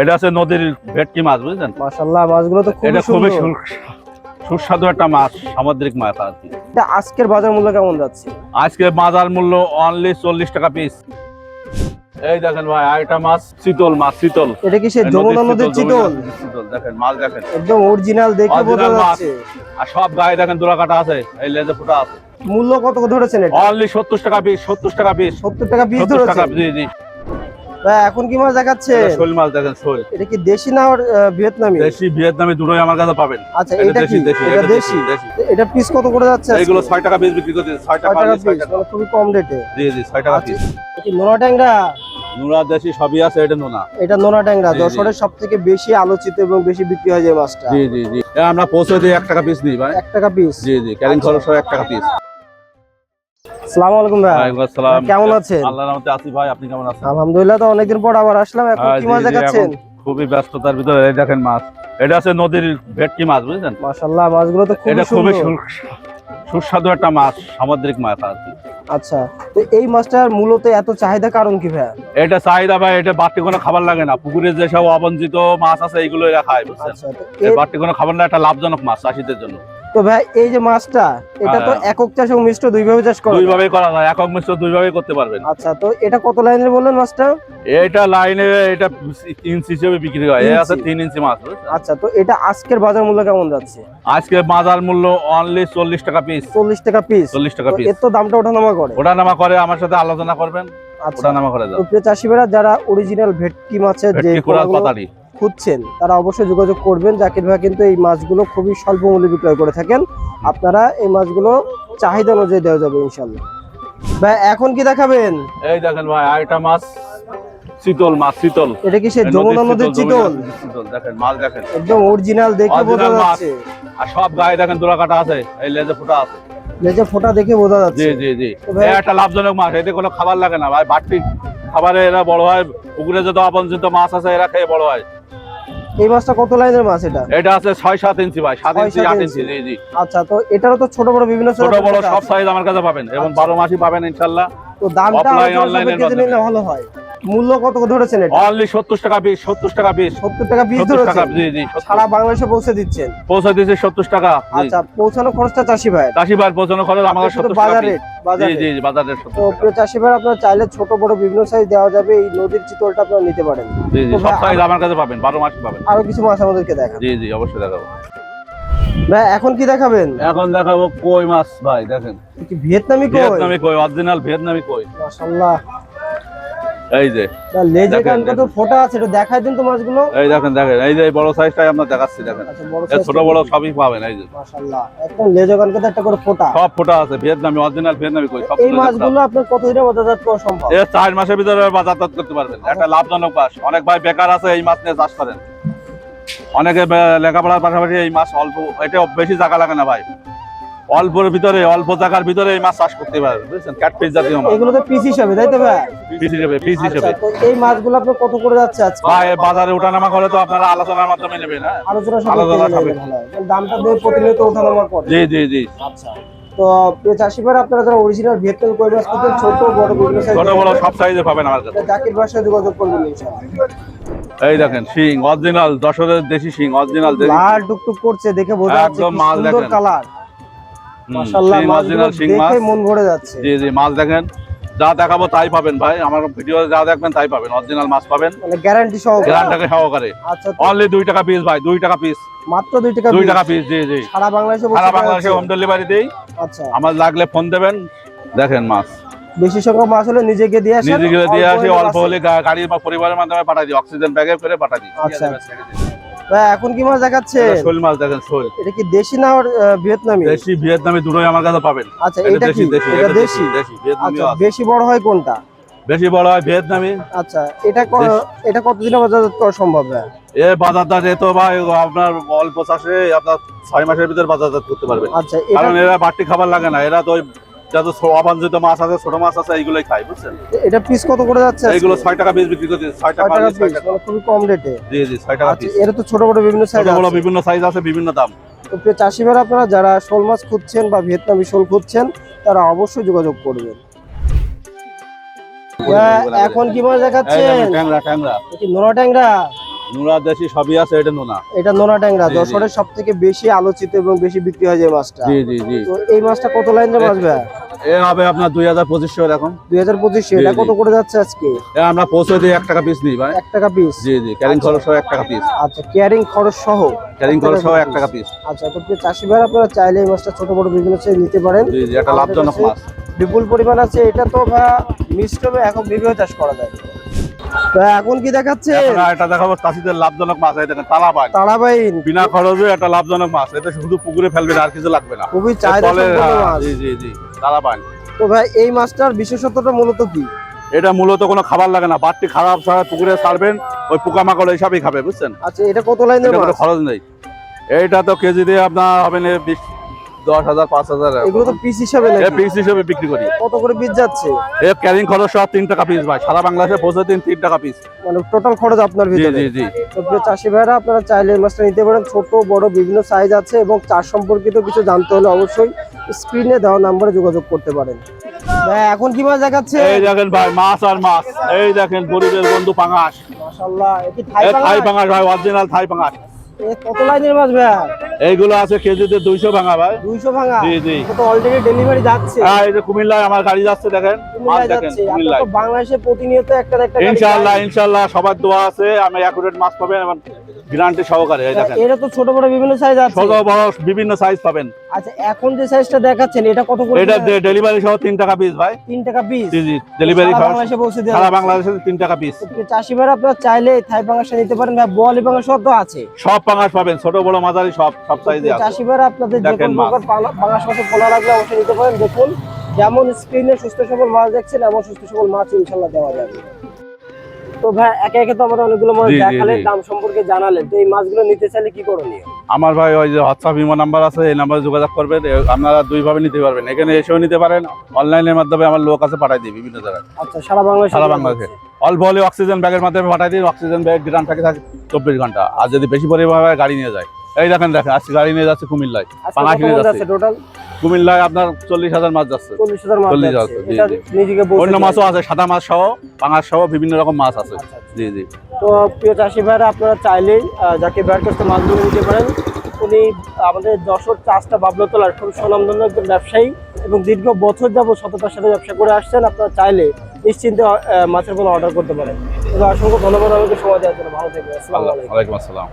এটা আছে নদীর ভেটকি মাছ, বুঝছেন? মাশাআল্লাহ, মাছগুলো তো এটা খুবই খুবই সুন্দর। সুস্বাদু একটা মাছ, সামুদ্রিক মাছ আর কি। এটা আজকের বাজার মূল্য কেমন যাচ্ছে? আজকে বাজার মূল্য অনলি 40 টাকা পিস। এই দেখেন ভাই, আরেকটা মাছ, চিতল মাছ, চিতল। এটা কি সেই যমুনা নদীর চিতল? চিতল দেখেন, মাছ দেখেন, একদম অরিজিনাল দেখে বোঝা Original মাছ। যাচ্ছে। আর সব গায়ে দেখেন দোলা কাটা আছে, এই লেজে ফুটা আছে। মূল্য কত ধরেছেন এটা? অনলি 70 টাকা পিস, 70 টাকা পিস, 70 টাকা পিস 70 টাকা, ধরেছেন। জি জি। ভাই এখন কি মাছ দেখাচ্ছে? এটা শোল মাছ দেখেন, শোল। এটা কি দেশি না ভিয়েতনামি? দেশি ভিয়েতনামি দুটোই আমার কাছে পাবেন। আচ্ছা, এটা কি? এটা দেশি। এটা পিস কত করে যাচ্ছে আজকে? এইগুলো 6 টাকা পিস বিক্রি করতে, 6 টাকা 6 টাকা পিস, পিস, মানে খুবই কম রেটে। জি জি, 6 টাকা পিস। কি নোনা ট্যাংরা? নোনা দেশি সবই আছে, এটা নোনা। এটা নোনা ট্যাংরা, জি, জি। যশোরের সবথেকে বেশি আলোচিত এবং বেশি বিক্রি হয় যে মাছটা। জি জি জি, আমরা পৌঁছে দিই 1 টাকা পিস নিই ভাই। 1 টাকা পিস। জি জি, ক্যারিং খরচ 1 টাকা পিস। আসসালামু আলাইকুম ভাই। ওয়ালাইকুম আসসালাম। কেমন আছেন? আল্লাহর রহমতে আছি ভাই, আপনি কেমন আছেন? আলহামদুলিল্লাহ, তো অনেকদিন পর আবার আসলাম। এখন কি জি, মাছ জি, দেখাচ্ছেন? এখন খুবই ব্যস্ততার ভিতরে এই দেখেন মাছ। এটা আছে নদীর ভেটকি মাছ, বুঝছেন? মাশাআল্লাহ, মাছগুলো তো খুবই এটা খুবই সুন্দর। সুস্বাদু একটা মাছ, সামুদ্রিক মাছ আর কি। আচ্ছা, তো এই মাছটার মূলত এত চাহিদা কারণ কি ভাই? এটা চাহিদা ভাই, এটা বাড়তি কোনো খাবার লাগে না। পুকুরে যেসব অবঞ্চিত মাছ আছে এইগুলো এরা খায়, বুঝছেন? আচ্ছা, তো এই বাড়তি কোনো খাবার না, একটা লাভজনক মাছ চাষীদের জন্য। তো ভাই এই যে মাছটা, এটা তো হ্যাঁ। একক চাষ এবং মিশ্র দুই ভাবে চাষ করা যায়। দুইভাবেই করা যায়, একক মিশ্র দুইভাবেই করতে পারবেন। আচ্ছা, তো এটা কত লাইনের বললেন মাছটা? এটা লাইনে এটা ইঞ্চি হিসেবে বিক্রি হয়, এই আছে 3 ইঞ্চি মাছ, বুঝছেন? আচ্ছা, তো এটা আজকের বাজার মূল্য কেমন যাচ্ছে? আজকে বাজার মূল্য অনলি 40 টাকা পিস। 40 টাকা পিস। 40 টাকা তো পিস। এর তো দামটা ওঠানামা করে। ওটা নামা করে, আমার সাথে আলোচনা করবেন, আচ্ছা, ওটা নামা করে যাও। তো প্রিয় চাষিরা যারা অরিজিনাল ভেটকি মাছের যে ভেটকি কোরাল পোনাগুলো পাতারি। খুঁজছেন, তারা অবশ্যই যোগাযোগ করবেন। জাকির ভাই কিন্তু এই মাছগুলো খুবই স্বল্প মূল্যে বিক্রয় করে থাকেন। আপনারা এই মাছগুলো চাহিদা অনুযায়ী দেওয়া যাবে ইনশাল্লাহ। ভাই এখন কি দেখাবেন? এই দেখেন ভাই, আরেকটা মাছ, চিতল মাছ, চিতল। এটা কি সেই যমুনা নদীর চিতল? চিতল দেখেন, মাছ দেখেন, একদম অরিজিনাল দেখে বোঝা Original মাছ। যাচ্ছে। আর সব গায়ে দেখেন দোলা কাটা আছে, এই লেজে ফুটা আছে। লেজে ফোঁটা দেখে বোঝা জি যাচ্ছে। জি জি, তো ভাই- এই একটা লাভজনক মাছ, এতে কোনো খাবার লাগে না ভাই, বাড়তি খাবারে এরা বড় হয়। পুকুরে যত অবঞ্চিত মাছ আছে এরা খেয়ে বড় হয়। এই মাছটা কত লাইনের মাছ এটা? এটা আছে 6-7 ইঞ্চি ভাই, 7 ইঞ্চি 6-7 8 ইঞ্চি। ইঞ্চি, জি জি। আচ্ছা, তো এটারও তো ছোট বড় বিভিন্ন ছোট size বড় আছে। সব সাইজ আমার কাছে পাবেন, এবং 12 মাসই পাবেন ইনশাল্লাহ। তো দামটা Offline, আলোচনা online এর সাপেক্ষে নিলে মাধ্যমে। ভালো হয়। মূল্য কত ধরেছেন এটা? অনলি 70 টাকা পিস, 70 টাকা পিস, 70 টাকা পিস 70 টাকা, ধরেছেন। জি জি। সারা বাংলাদেশে পৌঁছে দিচ্ছেন। পৌঁছে দিয়েছে 70 টাকা। আচ্ছা, পৌঁছানো খরচটা চাষি ভাই? চাষি ভাই পৌঁছানো খরচ আমাদের এটা তো 70 টাকা বাজার পিস। রেট, বাজার জি জি রেট। জি, বাজারের তো 70 টাকা। প্রিয় চাষি ভাই, আপনারা চাইলে ছোট বড় বিভিন্ন সাইজ দেওয়া যাবে। এই নদীর চিতলটা আপনারা নিতে পারেন। জি জি, তো সব ভাই, সাইজ আমার কাছে পাবেন, 12 মাসই পাবেন। আরো কিছু মাছ আমাদেরকে দেখান। জি জি, অবশ্যই দেখাবো। ভাই এখন কি দেখাবেন? এখন দেখাবো কই মাছ ভাই, দেখেন কি ভিয়েতনামি কই? ভিয়েতনামি কই, অরিজিনাল ভিয়েতনামি কই। মাশাআল্লাহ, এই যে, লেজে দেখেন, কানটা তো ফোঁটা আছে, এটা দেখাই দিন তো মাছগুলো। এই দেখেন দেখেন, এই যে এই বড় সাইজটাই আমরা দেখাচ্ছি, দেখেন। আচ্ছা, বড় এই size ছোট টা বড় দেখি। সবই পাবেন, এই যে মাশাআল্লাহ, একদম লেজে কানকে তো একটা করে ফোঁটা। সব ফোটা আছে, ভিয়েতনামি, অরিজিনাল ভিয়েতনামি কই সব। এই মাছগুলো আপনার কতদিনে বাজারজাত করা সম্ভব? এর 4 মাসের ভিতরে বাজারজাত করতে পারবেন, একটা লাভজনক মাছ। অনেক ভাই বেকার আছে, এই মাছ নিয়ে চাষ করেন। অনেকে লেখাপড়ার পাশাপাশি এই মাছ অল্প, এটা বেশি জায়গা লাগে না ভাই, অল্পের ভিতরে, অল্প জায়গার ভিতরে এই মাছ চাষ করতে পারবেন, বুঝছেন? ক্যাটফিশ জাতীয় মাছ, এগুলো তো পিস হিসাবে, তাই তো ভাই? পিস হিসেবে, পিস আচ্ছা, হিসেবে। তো এই মাছগুলো আপনার কত করে যাচ্ছে আজকে? ভাই বাজারে ওঠানামা করে তো আপনারা আলোচনার মাধ্যমে নেবেন, হ্যাঁ? আলোচনা আলোচনা সাপেক্ষে নিলে সাপেক্ষে। ভালো হয়, কারণ দামটা দিয়ে প্রতিনিয়ত ওঠানামা করে। জি জি জি, আচ্ছা, তো প্রিয় চাষি ভাই, আপনারা যারা অরিজিনাল ভিয়েতনামি কই মাছ খুঁজছেন, ছোট বড় বিভিন্ন সাইজ, ছোট বড় সব সাইজে পাবেন আমার কাছে। জাকির ভাইয়ের সাথে যোগাযোগ করবেন ইনশাআল্লাহ। এই দেখেন শিং, অরিজিনাল যশোরের দেশি শিং, অরিজিনাল দেশি। লাল টুকটুক করছে, দেখে বোঝা যাচ্ছে একদম কি মাল সুন্দর দেখেন। কালার। হুম, মাশাআল্লাহ, শিং, মাছগুলো অরিজিনাল শিং মাছ। দেখে মন ভরে যাচ্ছে। জি জি, মাছ দেখেন, যা দেখাবো তাই পাবেন ভাই, আমার ভিডিও যা দেখবেন তাই পাবেন, অরিজিনাল মাছ পাবেন, মানে গ্যারান্টি সহকারে। গ্রান্টাকে সহকারে। আচ্ছা, তো অনলি 2 টাকা পিস ভাই, 2 টাকা পিস, মাত্র 2 টাকা 2 piece। টাকা পিস, জি জি। সারা বাংলাদেশে সারা বাংলাদেশে হোম ডেলিভারি দেই, আচ্ছা, আমার লাগলে ফোন দেবেন। দেখেন মাছ বেশি সংখ্যক মাছ হলে নিজেকে দিয়ে আসেন, নিজে গিয়ে দিয়ে আসি, হলে অল্প বাঁচে। হলে গাড়ি বা পরিবারের মাধ্যমে পাঠাই দিই, অক্সিজেন ব্যাগে করে পাঠাই দিই। আচ্ছা, ভাই এখন কি মাছ দেখাচ্ছে? এটা শোল মাছ দেখেন, শোল। এটা কি দেশি না ভিয়েতনামি? দেশি ভিয়েতনামি দুটোই আমার কাছে পাবেন। আচ্ছা, এটা এটা কি? দেশি দেশি, এটা এটা দেশি। দেশি ভিয়েতনামি আচ্ছা, আছে। বেশি বড় হয় কোনটা? বেশি বড় হয় ভিয়েতনামি। আচ্ছা, এটা দেশি। এটা কতদিনে বাজারজাত করা সম্ভব ভাই? এ বাজারটা যেত ভাই আপনার অল্প চাষে আপনার 6 মাসের ভিতরে বাজারজাত করতে পারবেন, আচ্ছা, এটা কারণ এরা বাড়তি খাবার লাগে না, এরা তো ওই যত অবাঞ্ছিত মাছ আছে, ছোট মাছ আছে, এইগুলোই খায়, বুঝছেন? এটা পিস কত করে যাচ্ছে আজকে? এইগুলো 6 টাকা পিস বিক্রি করতে, 6 টাকা 6 টাকা পিস, 6 পিস, টাকা। মানে খুবই কম রেটে। জি জি, 6 টাকা আচ্ছা, পিস। এর তো ছোট বড় বিভিন্ন সাইজ ছোট বড় আছে। বিভিন্ন সাইজ আছে, বিভিন্ন দাম। তো প্রিয় চাষি ভাইরা, আপনারা যারা শোল মাছ খুঁজছেন বা ভিয়েতনামি শোল খুঁজছেন, তারা অবশ্যই যোগাযোগ করবেন। এখন কি মাছ এই দেখাচ্ছেন? দেখেন, ট্যাংরা, ট্যাংরা। কি নোনা ট্যাংরা? নোনা দেশি সবই আছে, এটা নোনা। এটা নোনা ট্যাংরা, জি, জি। যশোরের সব থেকে বেশি আলোচিত এবং বেশি বিক্রি হয় যে মাছটা। জি জি জি। তো এই মাছটা কত লাইনের মাছ ভাই? এ হবে আপনার 2025 এরকম। 2025, এটা জি, কত জি। করে যাচ্ছে আজকে? এ আমরা পৌঁছে দিই 1 টাকা পিস নিই ভাই। 1 টাকা পিস? জি জি, ক্যারিং খরচ সহ 1 টাকা পিস। আচ্ছা, ক্যারিং খরচ সহ? ক্যারিং খরচ সহ 1 টাকা পিস। আচ্ছা, তো প্রিয় চাষি ভাইরা আপনারা চাইলে এই মাছটা ছোট বড় বিভিন্ন সাইজ নিতে পারেন। জি জি, এটা লাভজনক মাছ। বিপুল পরিমাণ আছে, এটা তো ভাই মিশ্রমে এখন বিভিন্ন চাষ করা যায়। তো এখন কি দেখাচ্ছে? এখন এটা দেখাবো চাষীদের লাভজনক মাছ, এই দেখেন তালাবাইন। তারাবাইন, বিনা খরচে একটা লাভজনক মাছ, এটা শুধু পুকুরে ফেলবেন আর কিছু লাগবে না। খুবই চাহিদা সম্পন্ন মাছ। জি জি জি, তালাবাইন। তো ভাই এই মাছটার বিশেষত্বটা মূলত কি? এটা মূলত কোনো খাবার লাগে না, বাড়তি খারাপ ছাড়া পুকুরে ছাড়বেন, ওই পোকামাকড় এইসবই খাবে, বুঝছেন? আচ্ছা, এটা কত লাইনের এটা কোনো মাছ? খরচ নেই। এইটা তো কেজি দিয়ে আপনার হবে না 10,000 5,000। এগুলো তো পিস হিসাবে এ নাকি? পিস হিসেবে বিক্রি করি। কত করে পিস যাচ্ছে? এ ক্যারিং খরচ সহ 3 টাকা পিস ভাই, সারা বাংলাদেশে পৌঁছে দিন 3 টাকা পিস। মানে টোটাল খরচ আপনার জি ভিতরে? জি জি। তো প্রিয় চাষি ভাইরা আপনারা চাইলে এই মাছটা নিতে পারেন। ছোট বড় বিভিন্ন সাইজ আছে এবং চাষ সম্পর্কিত কিছু জানতে হলে অবশ্যই স্ক্রিনে দেওয়া নম্বরে যোগাযোগ করতে পারেন। ভাই এখন কি মাছ দেখাচ্ছে? এই দেখেন ভাই, মাছ আর মাছ। এই দেখেন গরিবের বন্ধু পাঙাশ। মাশাআল্লাহ, এটি থাই এই থাই পাঙাশ? পাঙাশ ভাই, অরিজিনাল থাই পাঙাশ। এ কত লাইনের মাছ ভাই? এইগুলো আছে কেজিতে 200 ভাঙা ভাই। 200 ভাঙা? জি, জি। এটা তো অলরেডি ডেলিভারি যাচ্ছে। এই যে কুমিল্লায় আমার গাড়ি যাচ্ছে, দেখেন মাছ কুমিল্লায় দেখেন যাচ্ছে। আপনার কুমিল্লায়। তো বাংলাদেশে প্রতিনিয়ত একটা না একটা গাড়ি ইনশাআল্লাহ যায়। ইনশাআল্লাহ সবার দোয়া আছে, আমি অ্যাকুরেট মাছ পাবেন এবং গ্যারান্টি সহকারে। এই দেখেন এটা তো ছোট বড় বিভিন্ন সাইজ আছে। ছোট বড় বিভিন্ন সাইজ পাবেন। আচ্ছা, এখন যে সাইজটা দেখাচ্ছেন এটা কত করে? এটা ডেলিভারি সহ 3 টাকা পিস ভাই। 3 টাকা পিস? জি জি, ডেলিভারি সারা বাংলাদেশে পৌঁছে দেওয়া সারা যাচ্ছে। বাংলাদেশে 3 টাকা পিস। তো চাষি ভাইরা আপনারা চাইলে এই থাই পাঙাশটা নিতে পারেন। ভাই বোয়ালি পাঙাশ তো আছে? সব পাঙাশ পাবেন, ছোট বড় মাঝারি সব সাইজে আছে। চাষি ভাইরা আপনাদের যে দেখেন কোনো মাছ। প্রকার পাঙাশ মাছের পোনা লাগলে অবশ্যই নিতে পারেন। দেখুন যেমন স্ক্রিনে সুস্থ সবল মাছ দেখছেন, এমন সুস্থ সবল মাছ ইনশাআল্লাহ দেওয়া যাবে। তো ভাই একে একে তো আমাদের অনেকগুলো মাছ জি, জি, দেখালেন, জি। দাম সম্পর্কে জানালেন। তো এই মাছগুলো নিতে চাইলে কি করণীয়? আমার ভাই ওই যে হোয়াটসঅ্যাপ ইমো নাম্বার আছে, এই নাম্বারে যোগাযোগ করবেন। আপনারা দুইভাবে নিতে পারবেন, এখানে এসেও নিতে পারেন, অনলাইনের মাধ্যমে আমার লোক আছে পাঠাই দিই বিভিন্ন জায়গায়। আচ্ছা, সারা বাংলাদেশে? সারা বাংলাদেশে অল্প হলে অক্সিজেন ব্যাগের মাধ্যমে পাঠাই দিই, অক্সিজেন ব্যাগ গ্রাম থাকে 24 ঘন্টা। আর যদি বেশি পরিমাণে হয়, গাড়ি নিয়ে যায়। এই দেখেন আজকে গাড়ি নিয়ে যাচ্ছে কুমিল্লায়, পাঙাশ নিয়ে যাচ্ছে। টোটাল কুমিল্লায় আপনার 40,000 মাছ যাচ্ছে। 40,000 মাছ 40,000 যাচ্ছে। জি, এটা জি। নিজেকে অন্য মাছও আছে, সাদা মাছ সহ, পাঙাশ সহ বিভিন্ন রকম মাছ আছে। জি জি। তো প্রিয় চাষি ভাইরা আপনারা চাইলেই জাকির ভাইয়ের কাছে মাছগুলো নিতে পারেন। উনি আমাদের যশোর চাষটা বাবলাতলার খুব স্বনামধন্য একজন ব্যবসায়ী এবং দীর্ঘ বছর যাবত সততার সাথে ব্যবসা করে আসছেন। আপনারা চাইলে নিশ্চিন্তে মাছের পোনা অর্ডার করতে পারেন। তো অসংখ্য ধন্যবাদ আমাকে সময় দেওয়ার জন্য। ভালো থাকবেন। আসসালামু আলাইকুম। ওয়ালাইকুম আসসালাম।